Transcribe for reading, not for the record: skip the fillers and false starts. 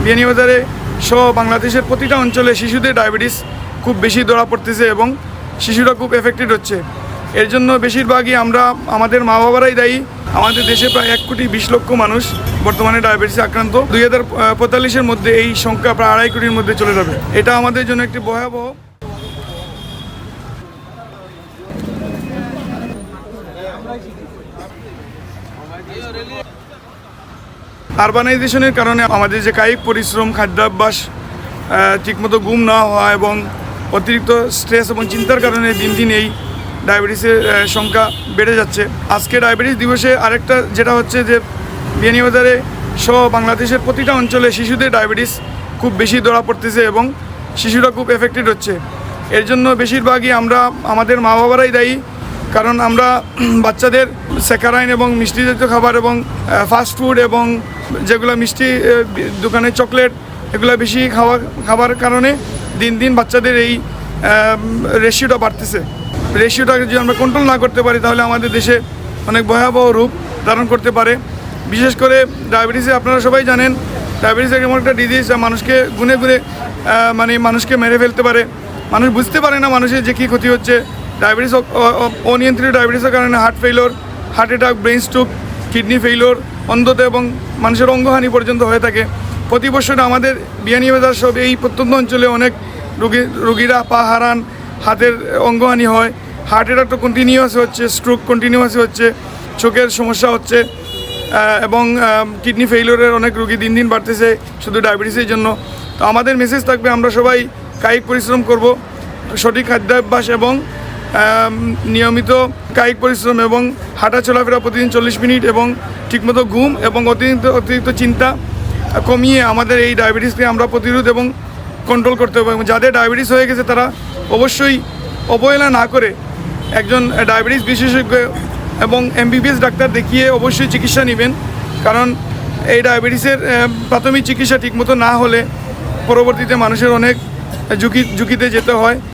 বিয়ানীবাজারে সহ বাংলাদেশের প্রতিটা অঞ্চলে শিশুদের ডায়াবেটিস খুব বেশি ধরা পড়তেছে এবং শিশুরা খুব এফেক্টেড হচ্ছে। এর জন্য বেশিরভাগই আমাদের মা বাবারাই দায়ী। আমাদের দেশে প্রায় 1,20,00,000 মানুষ বর্তমানে ডায়াবেটিসে আক্রান্ত। 2045-এর মধ্যে এই সংখ্যা প্রায় 2.5 কোটির মধ্যে চলে যাবে। এটা আমাদের জন্য একটি ভয়াবহ। আরবানাইজেশনের কারণে আমাদের যে কায়িক পরিশ্রম, খাদ্যাভ্যাস, ঠিকমতো ঘুম না হওয়া এবং অতিরিক্ত স্ট্রেস এবং চিন্তার কারণে দিন দিন এই ডায়াবেটিসের সংখ্যা বেড়ে যাচ্ছে। আজকে ডায়াবেটিস দিবসে আরেকটা যেটা হচ্ছে যে বিয়ানীবাজারে সহ বাংলাদেশের প্রতিটা অঞ্চলে শিশুদের ডায়াবেটিস খুব বেশি ধরা পড়তেছে এবং শিশুরা খুব এফেক্টেড হচ্ছে। এর জন্য বেশিরভাগই আমাদের মা বাবারাই দায়ী। কারণ আমরা বাচ্চাদের স্যাকারাইন এবং মিষ্টি জাতীয় খাবার এবং ফাস্ট ফুড এবং যেগুলো মিষ্টি দোকানের চকলেট এগুলো বেশি খাবার কারণে দিন দিন বাচ্চাদের এই রেশিওটা বাড়তেছে। রেশিওটাকে যদি আমরা কন্ট্রোল না করতে পারি তাহলে আমাদের দেশে অনেক ভয়াবহ রূপ ধারণ করতে পারে। বিশেষ করে ডায়াবেটিসে আপনারা সবাই জানেন, ডায়াবেটিস এমন একটা ডিজিজ যা মানুষকে গুনে গুনে মানুষকে মেরে ফেলতে পারে। মানুষ বুঝতে পারে না মানুষের যে কী ক্ষতি হচ্ছে। ডায়াবেটিস অনিয়ন্ত্রিত ডায়াবেটিসের কারণে heart attack, brain stroke, kidney failure, অন্ধতা এবং মানুষের অঙ্গহানি পর্যন্ত হয়ে থাকে। প্রতি বছর আমাদের বিয়ানীবাজার সব এই প্রত্যন্ত অঞ্চলে অনেক রোগীরা পা হারান, হাতের অঙ্গহানি হয়, হার্ট অ্যাটাক তো কন্টিনিউয়াস হচ্ছে, স্ট্রোক কন্টিনিউয়াস হচ্ছে, চোখের সমস্যা হচ্ছে এবং কিডনি ফেইলিওরের অনেক রোগী দিন দিন বাড়তেছে শুধু ডায়াবেটিসের জন্য। তো আমাদের মেসেজ থাকবে, আমরা সবাই কায়িক পরিশ্রম করব, সঠিক খাদ্যাভ্যাস এবং নিয়মিত কায়িক পরিশ্রম এবং হাঁটা চলাফেরা প্রতিদিন 40 মিনিট এবং ঠিকমতো ঘুম এবং অতিরিক্ত চিন্তা কমিয়ে আমাদের এই ডায়াবেটিসকে আমরা প্রতিরোধ এবং কন্ট্রোল করতে হবে। এবং যাদের ডায়াবেটিস হয়ে গেছে তারা অবশ্যই অবহেলা না করে একজন ডায়াবেটিস বিশেষজ্ঞ এবং MBBS ডাক্তার দেখিয়ে অবশ্যই চিকিৎসা নেবেন। কারণ এই ডায়াবেটিসের প্রাথমিক চিকিৎসা ঠিকমতো না হলে পরবর্তীতে মানুষের অনেক ঝুঁকিতে যেতে হয়।